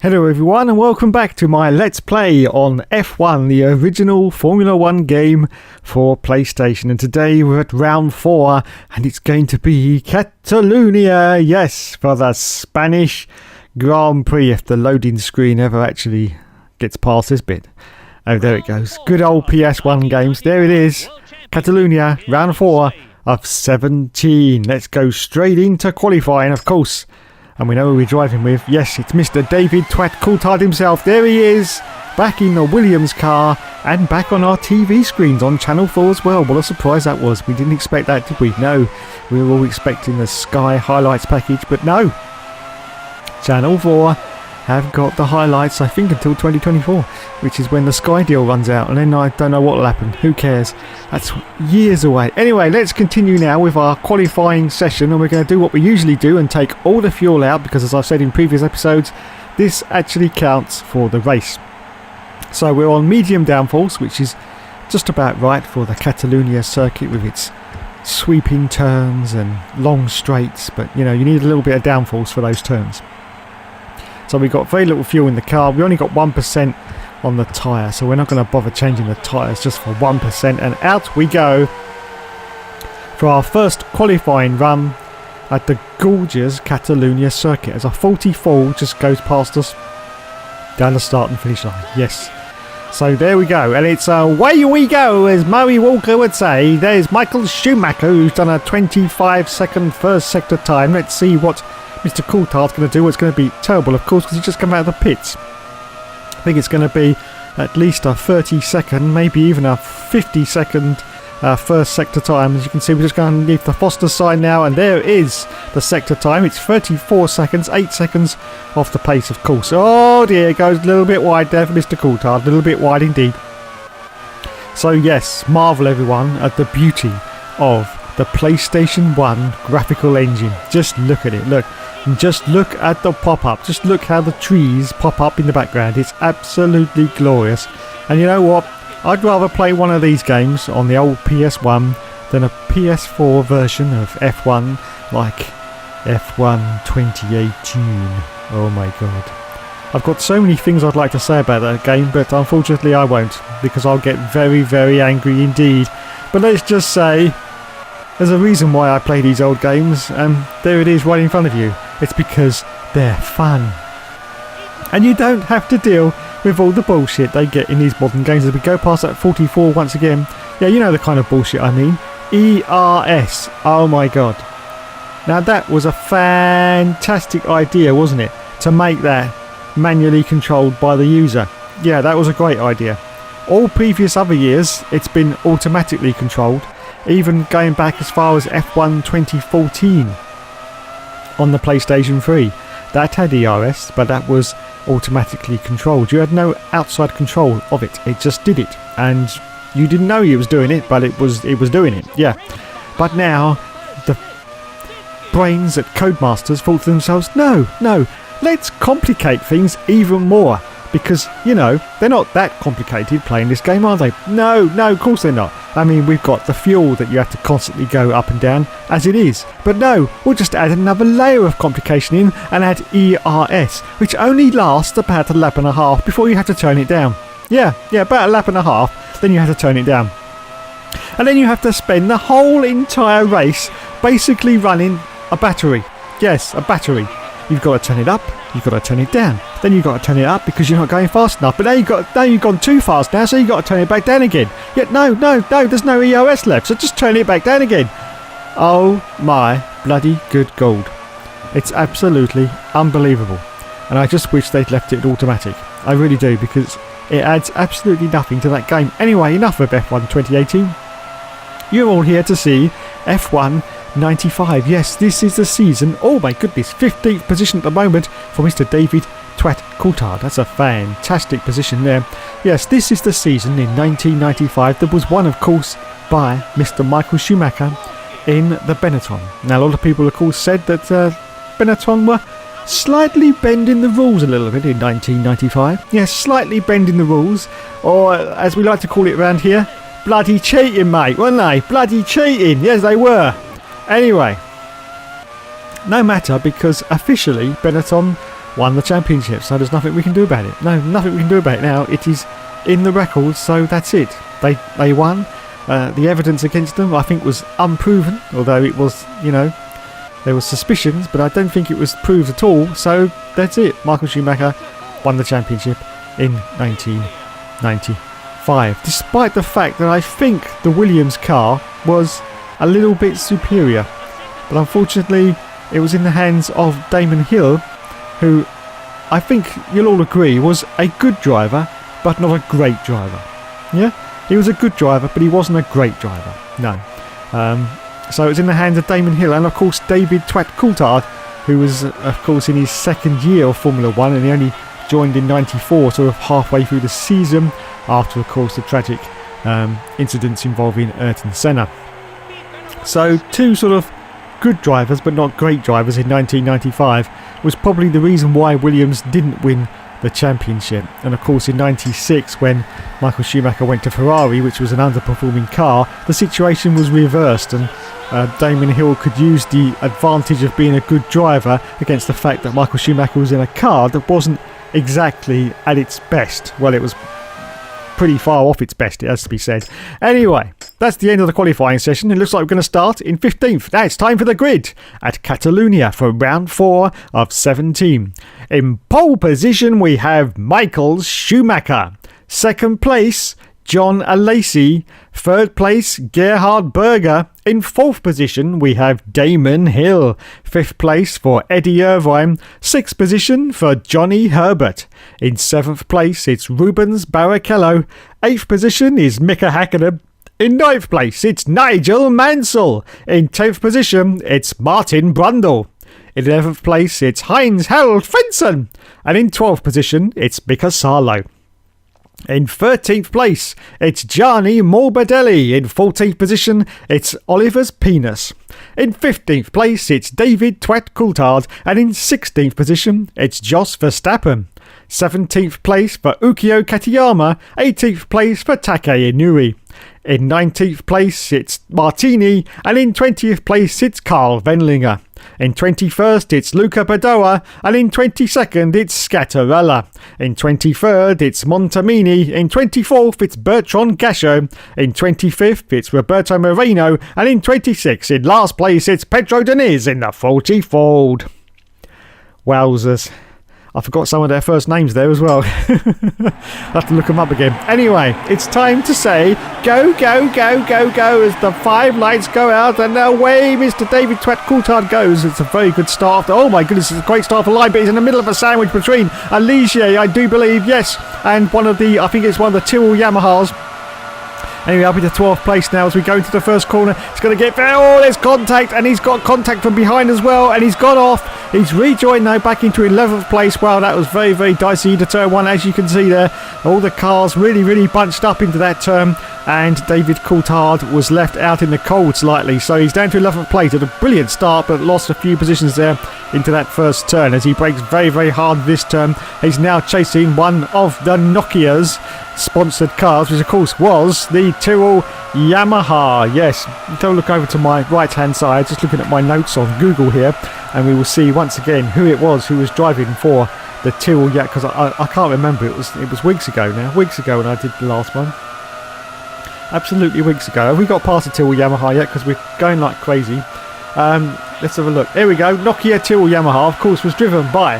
Hello everyone and welcome back to my Let's Play on F1, the original Formula 1 game for PlayStation. And today we're at round 4 and it's going to be Catalonia, yes, for the Spanish Grand Prix, if the loading screen ever actually gets past this bit. Oh, there it goes. Good old PS1 games. There it is. Catalonia, round 4 of 17. Let's go straight into qualifying, of course. And we know who we're driving with. Yes, it's Mr. David Twat Coulthard himself. There he is, back in the Williams car and back on our TV screens on Channel 4 as well. What a surprise that was. We didn't expect that, did we? No, we were all expecting the Sky highlights package, but no. Channel 4 have got the highlights, I think, until 2024, which is when the Sky deal runs out, and then I don't know what will happen. Who cares? That's years away. Anyway, let's continue now with our qualifying session, and we're going to do what we usually do and take all the fuel out, because as I've said in previous episodes, this actually counts for the race. So we're on medium downforce, which is just about right for the Catalonia circuit with its sweeping turns and long straights, but you know, you need a little bit of downforce for those turns. So we've got very little fuel in the car. We only got 1% on the tyre, so we're not going to bother changing the tyres just for 1%. And out we go for our first qualifying run at the gorgeous Catalonia circuit, as a 44 just goes past us down the start and finish line. Yes. So there we go, and it's away we go, as Murray Walker would say. There's Michael Schumacher, who's done a 25-second first sector time. Let's see what Mr. Coulthard's going to do. It's going to be terrible, of course, because he's just come out of the pits. I think it's going to be at least a 30-second, maybe even a 50-second first sector time. As you can see, we're just going to leave the Foster side now, and there is the sector time. It's 34 seconds, 8 seconds off the pace, of course. Oh dear, it goes a little bit wide there for Mr. Coulthard, a little bit wide indeed. So yes, marvel everyone at the beauty of the PlayStation 1 graphical engine. Just look at it, look. And just look at the pop-up. Just look how the trees pop up in the background. It's absolutely glorious. And you know what? I'd rather play one of these games on the old PS1 than a PS4 version of F1 like F1 2018. Oh my god. I've got so many things I'd like to say about that game, but unfortunately I won't, because I'll get very, very angry indeed. But let's just say there's a reason why I play these old games, and there it is right in front of you. It's because they're fun. And you don't have to deal with all the bullshit they get in these modern games. As we go past that 44 once again, yeah, you know the kind of bullshit I mean. ERS, oh my god. Now that was a fantastic idea, wasn't it? To make that manually controlled by the user. Yeah, that was a great idea. All previous other years, it's been automatically controlled. Even going back as far as F1 2014 on the PlayStation 3. That had ERS, but that was automatically controlled. You had no outside control of it. It just did it. And you didn't know you was doing it, but it was doing it. Yeah. But now, the brains at Codemasters thought to themselves, no, let's complicate things even more. Because, you know, they're not that complicated playing this game, are they? No, of course they're not. I mean, we've got the fuel that you have to constantly go up and down as it is. But no, we'll just add another layer of complication in and add ERS, which only lasts about a lap and a half before you have to turn it down. Yeah, about a lap and a half, then you have to turn it down. And then you have to spend the whole entire race basically running a battery. Yes, a battery. You've got to turn it up, you've got to turn it down, then you've got to turn it up because you're not going fast enough, but now you've gone too fast now, so you've got to turn it back down again. Yet no, there's no ERS left, so just turn it back down again. Oh my bloody good gold. It's absolutely unbelievable, and I just wish they'd left it automatic. I really do, because it adds absolutely nothing to that game. Anyway, enough of F1 2018. You're all here to see F1 95. Yes, this is the season. Oh my goodness, 15th position at the moment for Mr. David Twat Coulthard. That's a fantastic position there. Yes, this is the season in 1995 that was won, of course, by Mr. Michael Schumacher in the Benetton. Now, a lot of people, of course, said that Benetton were slightly bending the rules a little bit in 1995. Yes, slightly bending the rules, or as we like to call it around here, bloody cheating, mate, weren't they? Bloody cheating. Yes, they were. Anyway, no matter, because officially Benetton won the championship. So there's nothing we can do about it. No, nothing we can do about it now. It is in the records, so that's it. They won. The evidence against them, I think, was unproven, although it was, there was suspicions, but I don't think it was proved at all. So that's it. Michael Schumacher won the championship in 1995, despite the fact that I think the Williams car was a little bit superior. But unfortunately, it was in the hands of Damon Hill, who I think you'll all agree was a good driver, but not a great driver. Yeah? He was a good driver, but he wasn't a great driver. No. So it was in the hands of Damon Hill and, of course, David Twat Coulthard, who was, of course, in his second year of Formula 1, and he only joined in 94, sort of halfway through the season, after, of course, the tragic incidents involving Ayrton Senna. So two sort of good drivers, but not great drivers in 1995, was probably the reason why Williams didn't win the championship. And of course in 96, when Michael Schumacher went to Ferrari, which was an underperforming car, the situation was reversed, and Damon Hill could use the advantage of being a good driver against the fact that Michael Schumacher was in a car that wasn't exactly at its best. Well, it was pretty far off its best, it has to be said. Anyway, that's the end of the qualifying session. It looks like we're going to start in 15th. Now it's time for the grid at Catalonia for round 4 of 17. In pole position we have Michael Schumacher. Second place, John Alesi. Third place, Gerhard Berger. In fourth position, we have Damon Hill. Fifth place for Eddie Irvine. Sixth position for Johnny Herbert. In seventh place, it's Rubens Barrichello. Eighth position is Mika Häkkinen. In ninth place, it's Nigel Mansell. In 10th position, it's Martin Brundle. In 11th place, it's Heinz Harald Frentzen. And in 12th position, it's Mika Salo. In 13th place, it's Gianni Morbidelli. In 14th position, it's Oliver's Penis. In 15th place, it's David Twat Coulthard. And in 16th position, it's Jos Verstappen. 17th place for Ukio Katayama. 18th place for Take Inui. In 19th place, it's Martini. And in 20th place, it's Carl Wendlinger. In 21st, it's Luca Badoa, and in 22nd, it's Scattarella. In 23rd, it's Montemini. In 24th, it's Bertrand Gachot. In 25th, it's Roberto Moreno, and in 26th, in last place, it's Pedro Diniz in the 40 Ford. Wowzers. I forgot some of their first names there as well. I'll have to look them up again. Anyway, it's time to say go, go, go, go, go as the 5 lights go out, and away Mr. David Twat Coulthard goes. It's a very good start. Oh my goodness, it's a great start for line, but he's in the middle of a sandwich between Alicia, I do believe, yes, and I think it's one of the Tyrrell Yamahas. Anyway, up into 12th place now as we go into the first corner. He's going to get there. Oh, there's contact, and he's got contact from behind as well, and he's gone off. He's rejoined now back into 11th place. Wow, that was very, very dicey into turn 1, as you can see there. All the cars really, really bunched up into that turn, and David Coulthard was left out in the cold slightly. So he's down to 11th place. Had a brilliant start, but lost a few positions there into that first turn as he brakes very, very hard this turn. He's now chasing one of the Nokia's sponsored cars, which of course was the Tyrrell Yamaha. Yes, don't look over to my right hand side, just looking at my notes on Google here, and we will see once again who it was who was driving for the Tyrrell Yamaha, because I can't remember. It was weeks ago now, when I did the last one. Absolutely weeks ago. Have we got past the Tyrrell Yamaha yet? Because we're going like crazy. Let's have a look. Here we go. Nokia Tyrrell Yamaha, of course, was driven by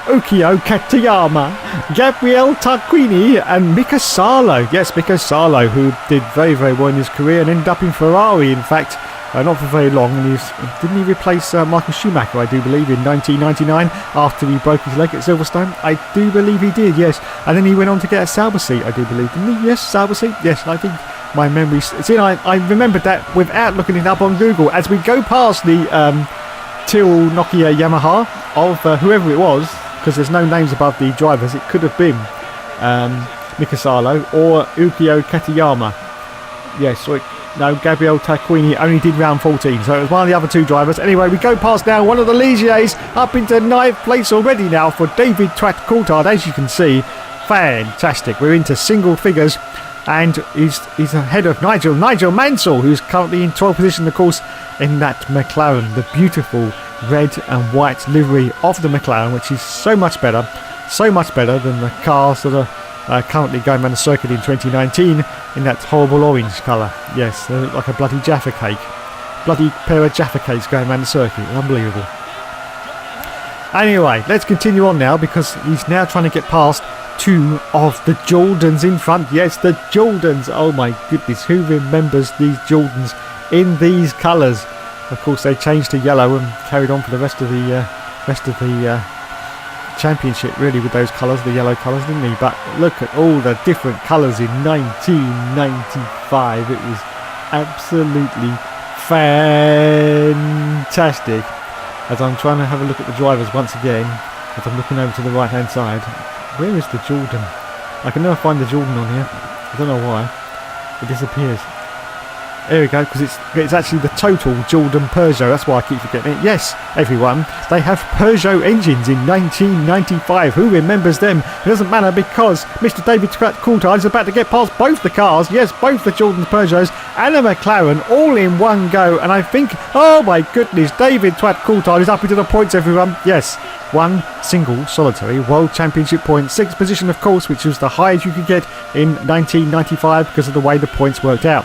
Ukio Katayama, Gabriele Tarquini and Mika Salo. Yes, Mika Salo, who did very, very well in his career and ended up in Ferrari, in fact, not for very long. And didn't he replace Michael Schumacher, I do believe, in 1999 after he broke his leg at Silverstone? I do believe he did, yes. And then he went on to get a Sauber seat, I do believe, didn't he? Yes, Sauber seat. Yes, I think my memories. See, I remembered that without looking it up on Google. As we go past the Tyrrell Nokia Yamaha of whoever it was, because there's no names above the drivers, it could have been Mika Salo or Ukio Katayama. Yes, no, Gabriele Tarquini only did round 14, so it was one of the other 2 drivers. Anyway, we go past now one of the Ligiers up into 9th place already now for David Twat Coulthard. As you can see, fantastic. We're into single figures, and he's ahead of Nigel Mansell, who's currently in 12th position, of course, in that McLaren, the beautiful red and white livery of the McLaren, which is so much better than the cars that are currently going around the circuit in 2019 in that horrible orange colour. Yes, they look like a bloody Jaffa cake. Bloody pair of Jaffa cakes going around the circuit. Unbelievable. Anyway, let's continue on now, because he's now trying to get past two of the Jordans in front. Yes, the Jordans. Oh my goodness, who remembers these Jordans in these colours? Of course, they changed to yellow and carried on for the rest of the championship, really, with those colours, the yellow colours, didn't he? But look at all the different colours in 1995. It was absolutely fantastic. As I'm trying to have a look at the drivers once again, as I'm looking over to the right hand side, where is the Jordan? I can never find the Jordan on here. I don't know why. It disappears. There we go, because it's actually the total Jordan Peugeot. That's why I keep forgetting it. Yes, everyone, they have Peugeot engines in 1995. Who remembers them? It doesn't matter, because Mr. David Coulthard is about to get past both the cars. Yes, both the Jordan Peugeots and the McLaren all in one go. And I think, oh my goodness, David Coulthard is up into the points, everyone. Yes, one single solitary World Championship point. 6th position, of course, which was the highest you could get in 1995 because of the way the points worked out.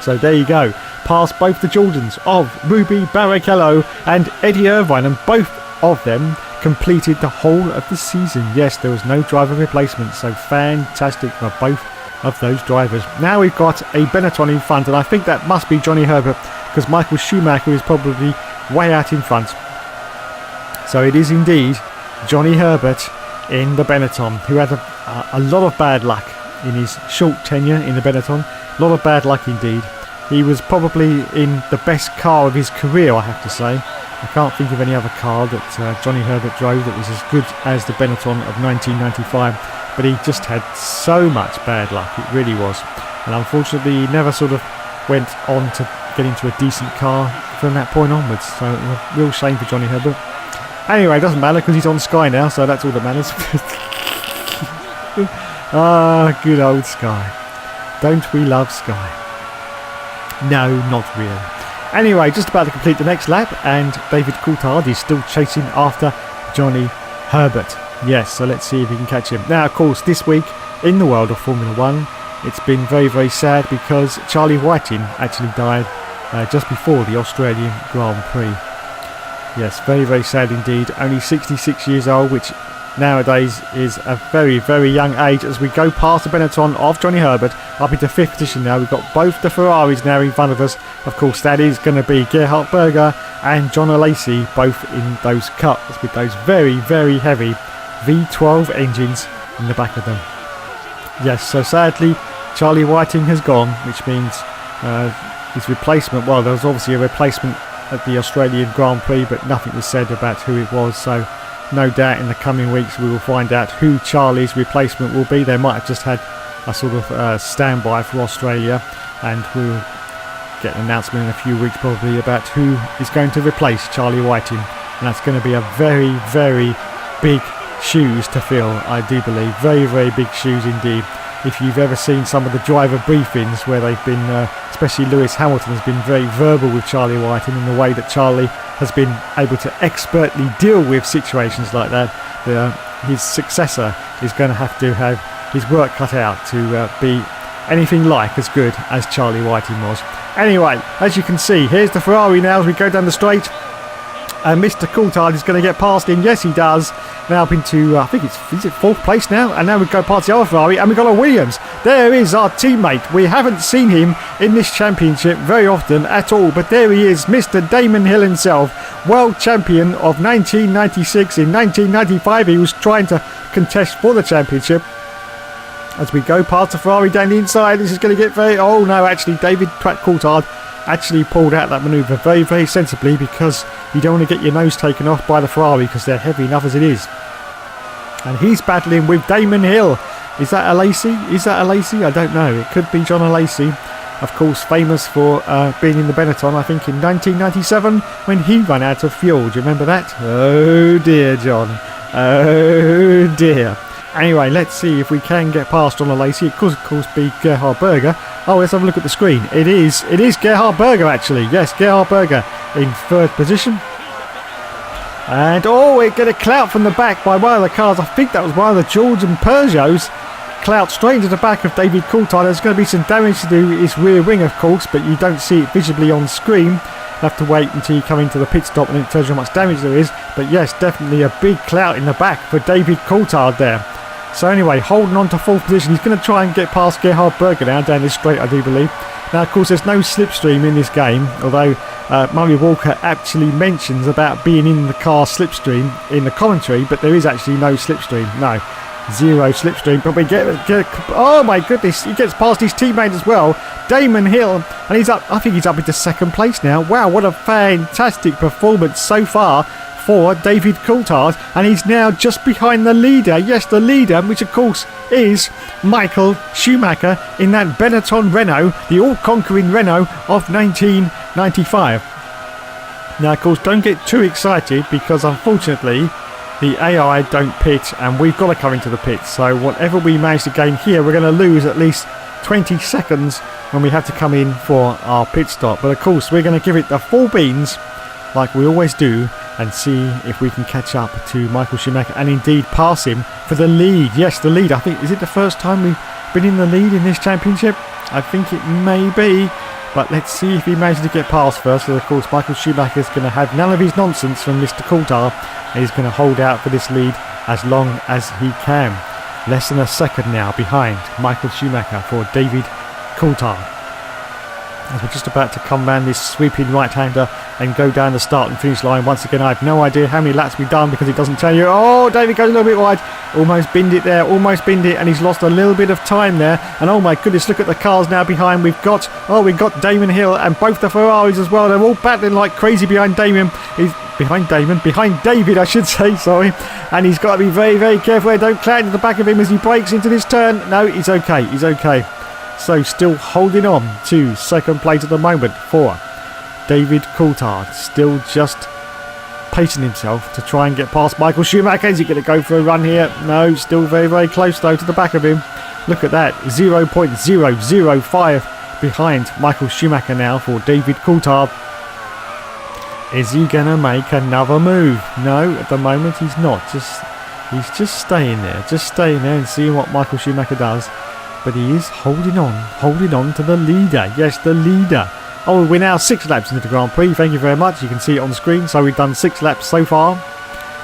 So there you go, past both the Jordans of Ruby Barrichello and Eddie Irvine, and both of them completed the whole of the season. Yes, there was no driver replacement, so fantastic for both of those drivers. Now we've got a Benetton in front, and I think that must be Johnny Herbert, because Michael Schumacher is probably way out in front. So it is indeed Johnny Herbert in the Benetton, who had a lot of bad luck in his short tenure in the Benetton. A lot of bad luck indeed. He was probably in the best car of his career, I have to say. I can't think of any other car that Johnny Herbert drove that was as good as the Benetton of 1995. But he just had so much bad luck, it really was. And unfortunately, he never sort of went on to get into a decent car from that point onwards. So it was a real shame for Johnny Herbert. Anyway, it doesn't matter, because he's on Sky now, so that's all that matters. Ah, good old Sky. Don't we love Sky? No, not really. Anyway, just about to complete the next lap, and David Coulthard is still chasing after Johnny Herbert. Yes, so let's see if we can catch him. Now, of course, this week in the world of Formula 1, it's been very, very sad, because Charlie Whiting actually died just before the Australian Grand Prix. Yes, very, very sad indeed. Only 66 years old, which nowadays is a very, very young age. As we go past the Benetton of Johnny Herbert up into 5th position now, we've got both the Ferraris now in front of us. Of course, that is going to be Gerhard Berger and John Alesi, both in those cars with those very, very heavy V12 engines in the back of them. Yes, so sadly Charlie Whiting has gone, which means his replacement, well, there was obviously a replacement at the Australian Grand Prix, but nothing was said about who it was, so no doubt in the coming weeks we will find out who Charlie's replacement will be. They might have just had a sort of standby for Australia, and we'll get an announcement in a few weeks probably about who is going to replace Charlie Whiting, and that's going to be a very, very big shoes to fill, I do believe. Very, very big shoes indeed. If you've ever seen some of the driver briefings where they've been, especially Lewis Hamilton has been very verbal with Charlie Whiting in the way that Charlie has been able to expertly deal with situations like that, his successor is going to have his work cut out to be anything like as good as Charlie Whiting was. Anyway, as you can see, here's the Ferrari now as we go down the straight. And Mr. Coulthard is going to get past him. Yes, he does. Now up into, I think is it 4th place now? And now we go past the other Ferrari, and we've got a Williams. There is our teammate. We haven't seen him in this championship very often at all, but there he is, Mr. Damon Hill himself, world champion of 1996. In 1995, he was trying to contest for the championship. As we go past the Ferrari down the inside, this is going to get very... Oh no, actually, David Coulthard actually pulled out that manoeuvre very, very sensibly, because you don't want to get your nose taken off by the Ferrari because they're heavy enough as it is. And he's battling with Damon Hill. Is that Alesi? I don't know. It could be John Alesi. Of course, famous for being in the Benetton, I think, in 1997 when he ran out of fuel. Do you remember that? Oh dear, John. Oh dear. Anyway, let's see if we can get past John Alesi. It could, of course, be Gerhard Berger. Oh, let's have a look at the screen. It is Gerhard Berger, actually. Yes, Gerhard Berger in 3rd position. And we get a clout from the back by one of the cars. I think that was one of the Jordan Peugeots. Clout straight into the back of David Coulthard. There's going to be some damage to do his rear wing, of course, but you don't see it visibly on screen. You have to wait until you come into the pit stop and it tells you how much damage there is. But yes, definitely a big clout in the back for David Coulthard there. So anyway, holding on to fourth position. He's going to try and get past Gerhard Berger now down this straight, I do believe. Now, of course, there's no slipstream in this game, although Murray Walker actually mentions about being in the car slipstream in the commentary, but there is actually no slipstream. No. Zero slipstream, but we get oh my goodness, he gets past his teammate as well, Damon Hill, and he's up. I think he's up into second place now. Wow, what a fantastic performance so far for David Coulthard, and he's now just behind the leader. Yes, the leader, which of course is Michael Schumacher in that Benetton Renault, the all-conquering Renault of 1995. Now, of course, don't get too excited because unfortunately the AI don't pit and we've got to come into the pit. So whatever we manage to gain here, we're going to lose at least 20 seconds when we have to come in for our pit stop. But of course, we're going to give it the full beans like we always do and see if we can catch up to Michael Schumacher and indeed pass him for the lead. Yes, the lead. I think, is it the first time we've been in the lead in this championship? I think it may be. But let's see if he manages to get past first. So of course, Michael Schumacher is going to have none of his nonsense from Mr. Coulthard. And he's going to hold out for this lead as long as he can. Less than a second now behind Michael Schumacher for David Coulthard. As we're just about to come round this sweeping right-hander and go down the start and finish line. Once again, I have no idea how many laps we've done because it doesn't tell you. Oh, David goes a little bit wide. Almost binned it there, almost binned it, and he's lost a little bit of time there. And oh my goodness, look at the cars now behind. We've got Damon Hill and both the Ferraris as well. They're all battling like crazy behind Damon. He's behind David, I should say, sorry. And he's got to be very, very careful here. Don't cloud into the back of him as he breaks into this turn. No, he's okay, he's okay. So still holding on to second place at the moment for David Coulthard. Still just pacing himself to try and get past Michael Schumacher. Is he going to go for a run here? No, still very, very close though to the back of him. Look at that, 0.005 behind Michael Schumacher now for David Coulthard. Is he going to make another move? No, at the moment he's not. He's just staying there and seeing what Michael Schumacher does. But he is holding on to the leader. Yes, the leader. Oh, we're now 6 laps into the Grand Prix. Thank you very much. You can see it on screen. So we've done 6 laps so far.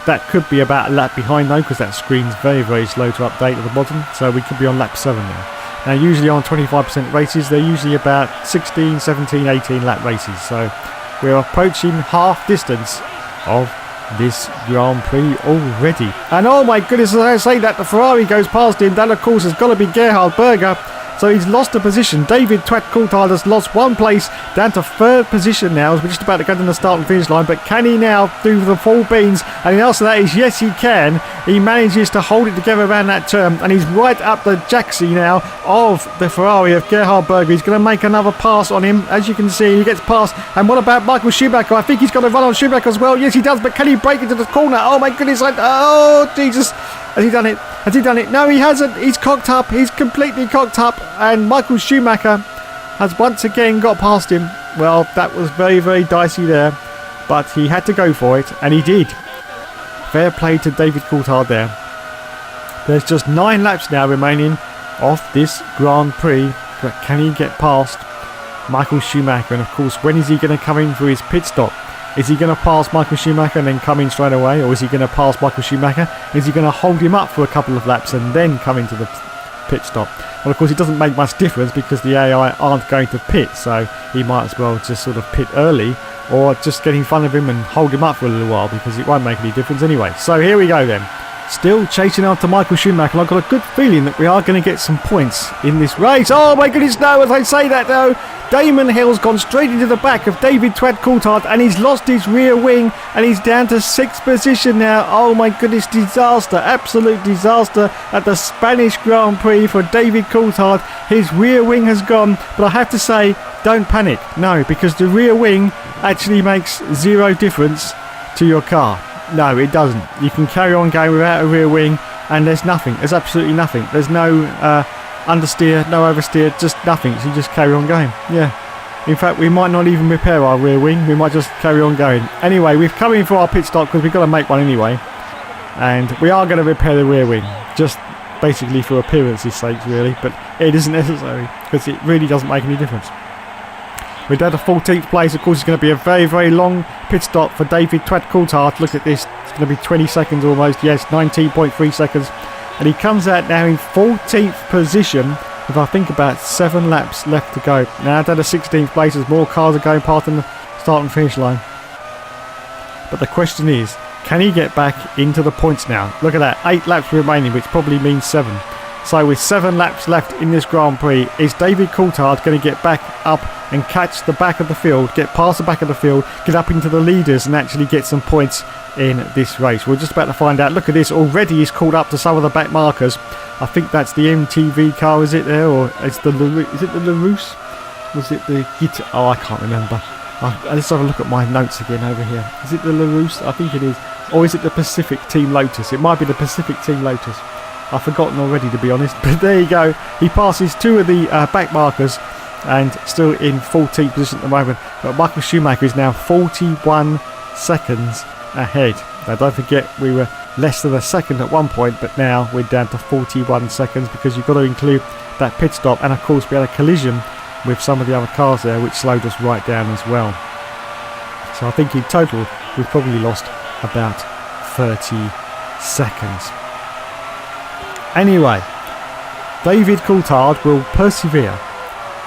That could be about a lap behind though, because that screen's very, very slow to update at the bottom. So we could be on lap 7 now. Now, usually on 25% races, they're usually about 16, 17, 18 lap races. So we're approaching half distance of this Grand Prix already. And oh my goodness, as I say that, the Ferrari goes past him. That of course has got to be Gerhard Berger. So he's lost a position. David Twat Coulthard has lost 1 place down to 3rd position now as we're just about to go to the start and finish line. But can he now do the full beans? And the answer to that is yes, he can. He manages to hold it together around that turn and he's right up the jacksie now of the Ferrari of Gerhard Berger. He's going to make another pass on him. As you can see, he gets past. And what about Michael Schumacher? I think he's got to run on Schumacher as well. Yes, he does. But can he break into the corner? Oh my goodness. Oh, Jesus. Has he done it? Has he done it? No, he hasn't. He's cocked up. He's completely cocked up. And Michael Schumacher has once again got past him. Well, that was very, very dicey there. But he had to go for it. And he did. Fair play to David Coulthard there. There's just 9 laps now remaining of this Grand Prix. But can he get past Michael Schumacher? And of course, when is he going to come in for his pit stop? Is he going to pass Michael Schumacher and then come in straight away? Or is he going to pass Michael Schumacher? Is he going to hold him up for a couple of laps and then come into the pit stop? Well, of course, it doesn't make much difference because the AI aren't going to pit. So he might as well just sort of pit early or just get in front of him and hold him up for a little while because it won't make any difference anyway. So here we go then. Still chasing after Michael Schumacher. I've got a good feeling that we are going to get some points in this race. Oh my goodness, no, as I say that though, Damon Hill's gone straight into the back of David Twat Coulthard and he's lost his rear wing and he's down to 6th position now. Oh my goodness, disaster, absolute disaster at the Spanish Grand Prix for David Coulthard. His rear wing has gone, but I have to say, don't panic. No, because the rear wing actually makes 0 difference to your car. No, it doesn't. You can carry on going without a rear wing and there's nothing. There's absolutely nothing. There's no understeer, no oversteer, just nothing. So you just carry on going. Yeah. In fact, we might not even repair our rear wing. We might just carry on going. Anyway, we've come in for our pit stop because we've got to make one anyway. And we are going to repair the rear wing. Just basically for appearance's sake, really. But it isn't necessary because it really doesn't make any difference. We're down to 14th place. Of course, it's going to be a very, very long pit stop for David Twat Coulthard. Look at this. It's going to be 20 seconds almost. Yes, 19.3 seconds. And he comes out now in 14th position with, I think, about 7 laps left to go. Now down to 16th place as more cars are going past the start and finish line. But the question is, can he get back into the points now? Look at that. 8 laps remaining, which probably means 7. So with 7 laps left in this Grand Prix, is David Coulthard going to get back up and catch the back of the field, get past the back of the field, get up into the leaders and actually get some points in this race? We're just about to find out. Look at this. Already he's caught up to some of the back markers. I think that's the MTV car, is it there? Or is it the LaRousse? Was it the Git? Oh, I can't remember. Let's have a look at my notes again over here. Is it the LaRousse? I think it is. Or is it the Pacific Team Lotus? It might be the Pacific Team Lotus. I've forgotten already, to be honest. But there you go. He passes 2 of the back markers and still in 14th position at the moment. But Michael Schumacher is now 41 seconds ahead. Now don't forget, we were less than a second at one point, but now we're down to 41 seconds because you've got to include that pit stop. And of course we had a collision with some of the other cars there, which slowed us right down as well. So I think in total we've probably lost about 30 seconds. Anyway, David Coulthard will persevere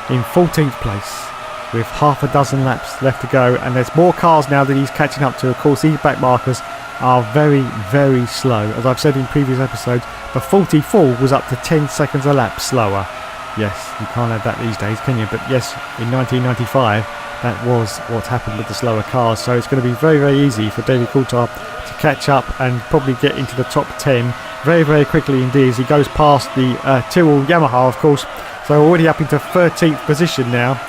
in 14th place with half a dozen laps left to go, and there's more cars now that he's catching up to. Of course, these back markers are very, very slow. As I've said in previous episodes, the 44 was up to 10 seconds a lap slower. Yes, you can't have that these days, can you? But yes, in 1995, that was what happened with the slower cars. So it's going to be very, very easy for David Coulthard to catch up and probably get into the top 10 very, very quickly indeed as he goes past the Tyrrell Yamaha, of course. So already up into 13th position now.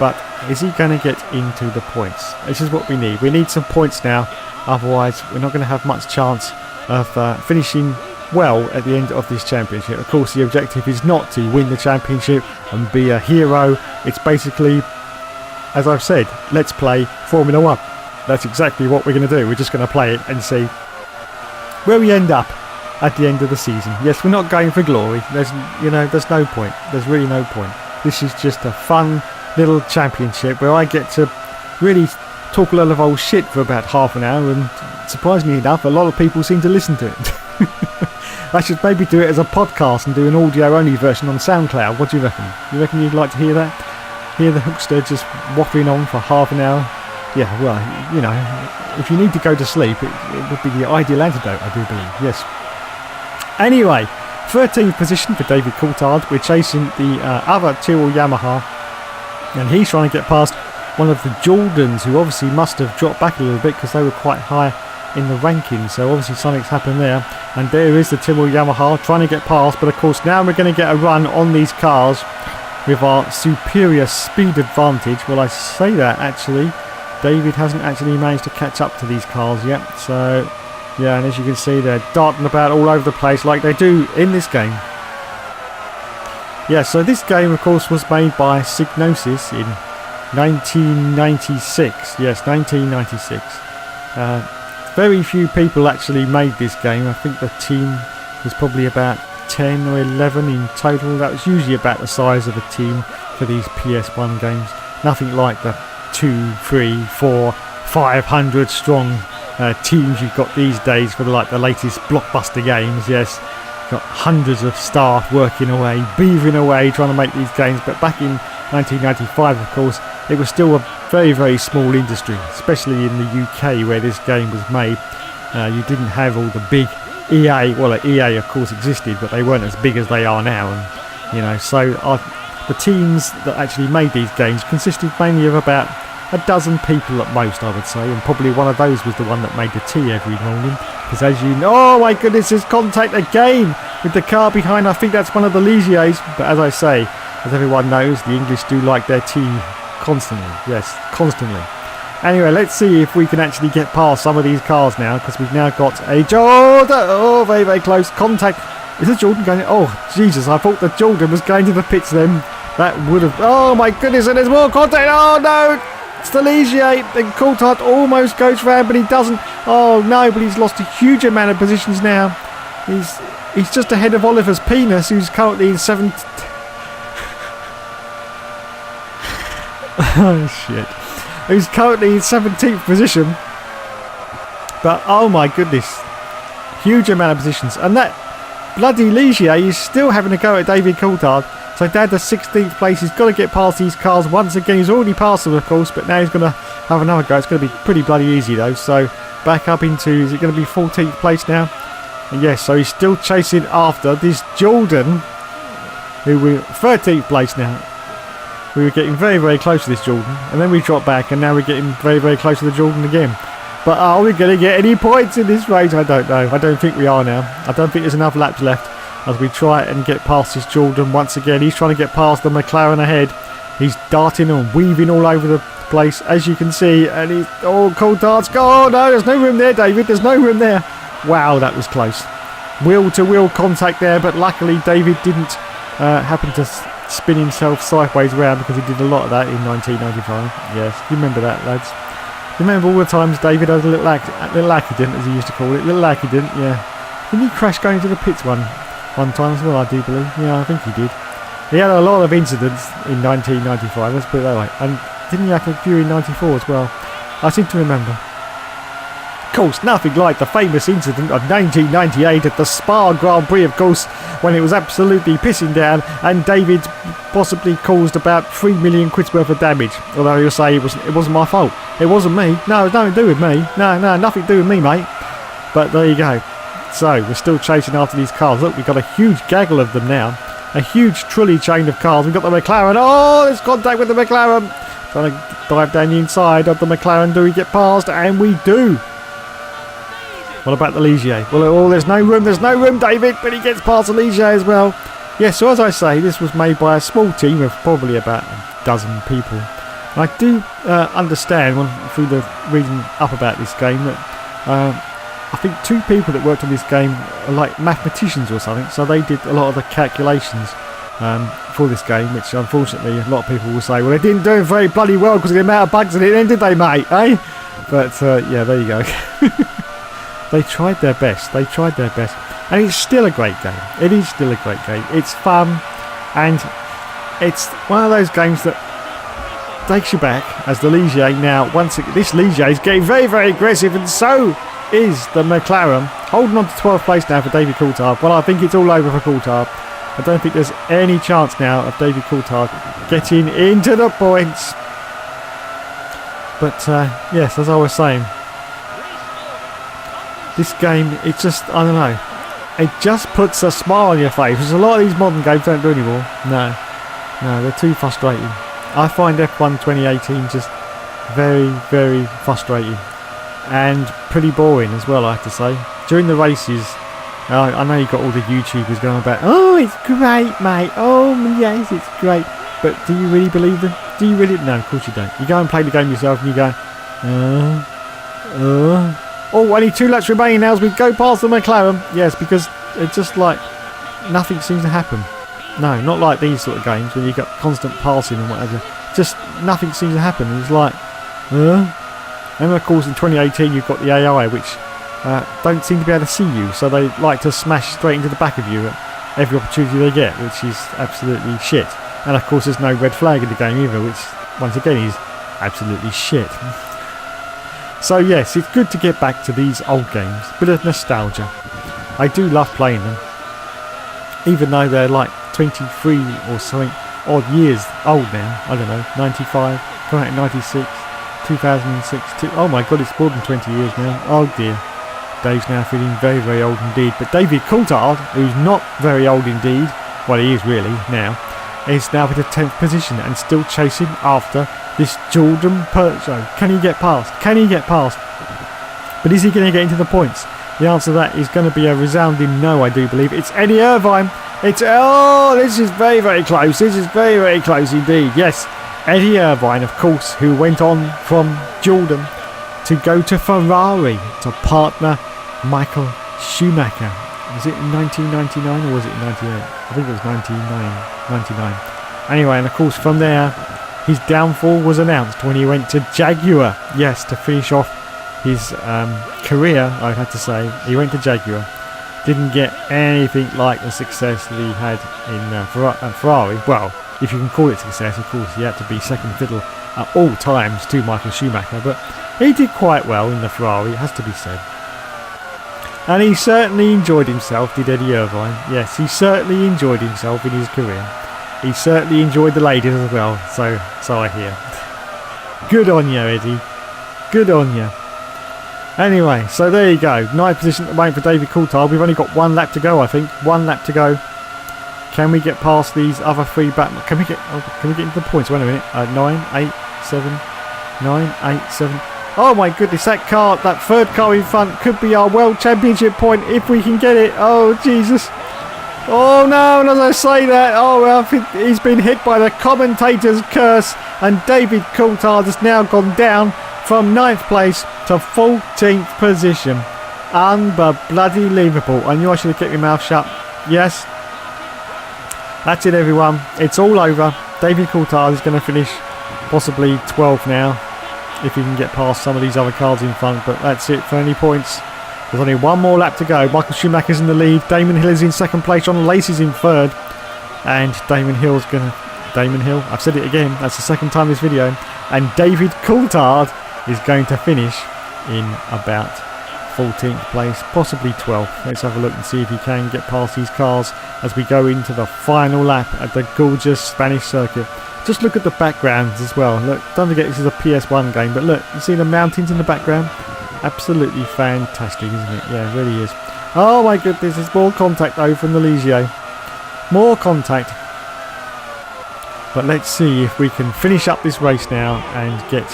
But is he going to get into the points? This is what we need. We need some points now. Otherwise, we're not going to have much chance of finishing well at the end of this championship. Of course, the objective is not to win the championship and be a hero. It's basically, as I've said, let's play Formula 1. That's exactly what we're going to do. We're just going to play it and see where we end up at the end of the season. Yes, we're not going for glory. There's no point. There's really no point. This is just a fun little championship where I get to really talk a lot of old shit for about half an hour, and surprisingly enough, a lot of people seem to listen to it. I should maybe do it as a podcast and do an audio-only version on SoundCloud. What do you reckon? You reckon you'd like to hear that? Hear the hookster just waffling on for half an hour? Yeah, well, if you need to go to sleep, it would be the ideal antidote, I do believe. Yes. Anyway, 13th position for David Coulthard. We're chasing the other Tyrrell Yamaha, and he's trying to get past one of the Jordans, who obviously must have dropped back a little bit because they were quite high in the rankings. So obviously something's happened there. And there is the Tyrrell Yamaha trying to get past. But of course now we're going to get a run on these cars with our superior speed advantage. Well, I say that actually. David hasn't actually managed to catch up to these cars yet. So yeah, and as you can see, they're darting about all over the place like they do in this game. Yeah, so this game, of course, was made by Psygnosis in 1996. Yes, 1996. Very few people actually made this game. I think the team was probably about 10 or 11 in total. That was usually about the size of a team for these PS1 games. Nothing like the 2, 3, 4, 500 strong teams you've got these days for the latest blockbuster games. Yes, got hundreds of staff working away, beavering away, trying to make these games. But back in 1995, of course, it was still a very, very small industry, especially in the UK where this game was made. You didn't have all the big EA. Well, EA of course existed, but they weren't as big as they are now. And so the teams that actually made these games consisted mainly of about a dozen people at most, I would say, and probably one of those was the one that made the tea every morning. Because as you know, oh my goodness, there's contact again with the car behind. I think that's one of the Ligiers. But as I say, as everyone knows, the English do like their tea constantly. Yes, constantly. Anyway, let's see if we can actually get past some of these cars now, because we've now got a Jordan. Oh, very, very close contact. Is the Jordan going? Oh, Jesus, I thought the Jordan was going to the pits then. That would have... Oh my goodness, and there's more contact. Oh no! It's the Ligier, and Coulthard almost goes round, but he doesn't. Oh no, but he's lost a huge amount of positions now. He's just ahead of Oliver's Penis, who's currently in 7th. Oh shit. Who's currently in 17th position. But oh my goodness. Huge amount of positions. And that bloody Ligier is still having a go at David Coulthard. So down to 16th place. He's got to get past these cars once again. He's already passed them, of course, but now he's going to have another go. It's going to be pretty bloody easy though. So back up into, is it going to be 14th place now? And yes, so he's still chasing after this Jordan, who we're 13th place now. We were getting very, very close to this Jordan, and then we dropped back, and now we're getting very, very close to the Jordan again. But are we going to get any points in this race? I don't know. I don't think we are now. I don't think there's enough laps left as we try and get past this Jordan once again. He's trying to get past the McLaren ahead. He's darting and weaving all over the place, as you can see, and he's... Oh, Coulthard's gone. Oh, no, there's no room there, David. There's no room there. Wow, that was close. Wheel-to-wheel contact there, but luckily David didn't happen to spin himself sideways around, because he did a lot of that in 1995. Yes, you remember that, lads. Remember all the times David had a little accident, as he used to call it. Little accident, yeah. Didn't he crash going to the pits one time as well, I do believe? Yeah, I think he did. He had a lot of incidents in 1995, let's put it that way. And didn't he have a few in 94 as well? I seem to remember. Of course, nothing like the famous incident of 1998 at the Spa Grand Prix, of course, when it was absolutely pissing down and David possibly caused about 3 million quid's worth of damage. Although he'll say it wasn't my fault. It wasn't me. No, it's nothing to do with me. No, nothing to do with me, mate. But there you go. So, we're still chasing after these cars. Look, we've got a huge gaggle of them now. A huge trolley chain of cars. We've got the McLaren. Oh, there's contact with the McLaren. Trying to dive down the inside of the McLaren. Do we get past? And we do. What about the Ligier? Well, there's no room, David, but he gets past the Ligier as well. Yes, so as I say, this was made by a small team of probably about a dozen people. And I do understand, through the reading up about this game, that I think 2 people that worked on this game are like mathematicians or something, so they did a lot of the calculations for this game, which unfortunately a lot of people will say, well, they didn't do it very bloody well because of the amount of bugs in it then, did they, mate? Eh? But yeah, there you go. They tried their best. And it's still a great game. It is still a great game. It's fun, and it's one of those games that takes you back, as the Ligier now, this Ligier is getting very, very aggressive, and so is the McLaren, holding on to 12th place now for David Coulthard. Well, I think it's all over for Coulthard. I don't think there's any chance now of David Coulthard getting into the points. But yes, as I was saying, this game, it just, I don't know, it just puts a smile on your face, which a lot of these modern games don't do anymore. No, they're too frustrating. I find F1 2018 just very, very frustrating. And pretty boring as well, I have to say. During the races, I know you've got all the YouTubers going about, oh, it's great, mate. Oh, yes, it's great. But do you really believe them? Do you really? No, of course you don't. You go and play the game yourself and you go, oh, only 2 laps remaining now as we go past the McLaren. Yes, because it's just like nothing seems to happen. No, not like these sort of games where you got constant passing and whatever. Just nothing seems to happen. It's like, and of course in 2018 you've got the AI, which don't seem to be able to see you, so they like to smash straight into the back of you at every opportunity they get, which is absolutely shit. And of course there's no red flag in the game either, which once again is absolutely shit. So yes, it's good to get back to these old games. Bit of nostalgia. I do love playing them, even though they're like 23 or something odd years old now. I don't know, 95, come out in 96, 2006. Oh my god, it's more than 20 years now. Oh dear. Dave's now feeling very, very old indeed. But David Coulthard, who's not very old indeed, well, he is really now, is now in the 10th position and still chasing after this Jordan Peugeot. Can he get past? But is he going to get into the points? The answer to that is going to be a resounding no, I do believe. It's Eddie Irvine. This is very, very close. This is very, very close indeed. Yes, Eddie Irvine, of course, who went on from Jordan to go to Ferrari to partner Michael Schumacher. Was it in 1999 or was it in 98? I think it was 99. Anyway, and of course from there, his downfall was announced when he went to Jaguar. Yes, to finish off his career, I had to say. He went to Jaguar. Didn't get anything like the success that he had in Ferrari. Well, if you can call it success, of course, he had to be second fiddle at all times to Michael Schumacher. But he did quite well in the Ferrari, it has to be said. And he certainly enjoyed himself, did Eddie Irvine. Yes, he certainly enjoyed himself in his career. He certainly enjoyed the ladies as well, so I hear. Good on you, Eddie. Good on you. Anyway, so there you go. Ninth position at the moment for David Coulthard. We've only got 1 lap to go, I think. 1 lap to go. Can we get past these other 3 back? Can we get into the points? Wait a minute. 9, 8, 7, 9, 8, 7. Oh my goodness, that third car in front could be our World Championship point if we can get it. Oh, Jesus. Oh no, and as I say that, he's been hit by the commentator's curse, and David Coulthard has now gone down from 9th place to 14th position. Unbloody-lievable. I knew I should have kept my mouth shut. Yes. That's it, everyone. It's all over. David Coulthard is going to finish possibly 12th now, if he can get past some of these other cars in front. But that's it for any points. There's only 1 more lap to go. Michael Schumacher's in the lead. Damon Hill is in 2nd place. John Lacey's in 3rd. And Damon Hill, I've said it again. That's the 2nd time this video. And David Coulthard is going to finish in about 14th place, possibly 12th. Let's have a look and see if he can get past these cars as we go into the final lap at the gorgeous Spanish circuit. Just look at the backgrounds as well. Look, don't forget this is a PS1 game, but look, you see the mountains in the background? Absolutely fantastic, isn't it? Yeah, it really is. Oh my goodness, there's more contact though from the Ligier. More contact. But let's see if we can finish up this race now and get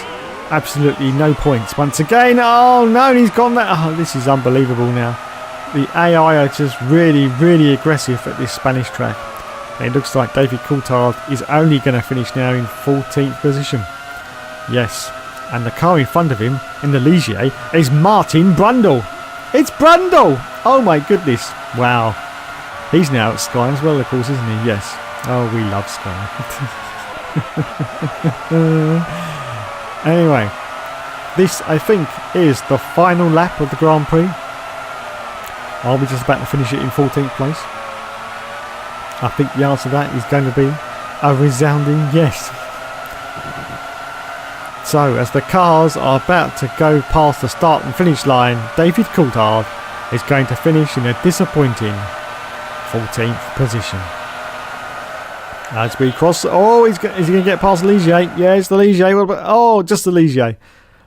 absolutely no points once again. Oh no, he's gone there. Oh, this is unbelievable now. The AI are just really, really aggressive at this Spanish track. And it looks like David Coulthard is only going to finish now in 14th position. Yes. And the car in front of him in the Ligier is Martin Brundle. It's Brundle! Oh my goodness. Wow. He's now at Sky as well, of course, isn't he? Yes. Oh, we love Sky. Anyway, this, I think, is the final lap of the Grand Prix. Are we just about to finish it in 14th place? I think the answer to that is going to be a resounding yes. So, as the cars are about to go past the start and finish line, David Coulthard is going to finish in a disappointing 14th position. As we cross... Oh, is he going to get past Ligier? Yeah, it's the Ligier. What about, oh, just the Ligier.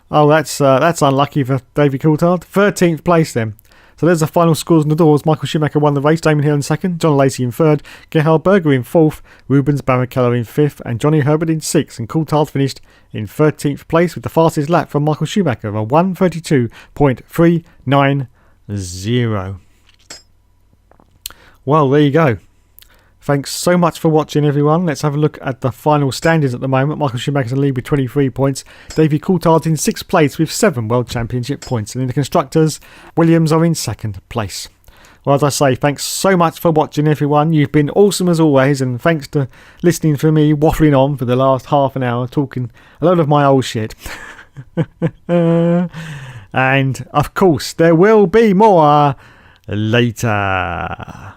Oh, that's unlucky for David Coulthard. 13th place then. So there's the final scores on the doors. Michael Schumacher won the race, Damon Hill in 2nd, John Lacey in 3rd, Gerhard Berger in 4th, Rubens Barrichello in 5th, and Johnny Herbert in 6th. And Coulthard finished in 13th place with the fastest lap from Michael Schumacher of a 1:32.390. Well, there you go. Thanks so much for watching, everyone. Let's have a look at the final standings at the moment. Michael Schumacher's in the lead with 23 points. David Coulthard's in 6th place with 7 World Championship points. And in the Constructors, Williams are in 2nd place. Well, as I say, thanks so much for watching, everyone. You've been awesome as always. And thanks to listening for me waffling on for the last half an hour, talking a lot of my old shit. And, of course, there will be more later.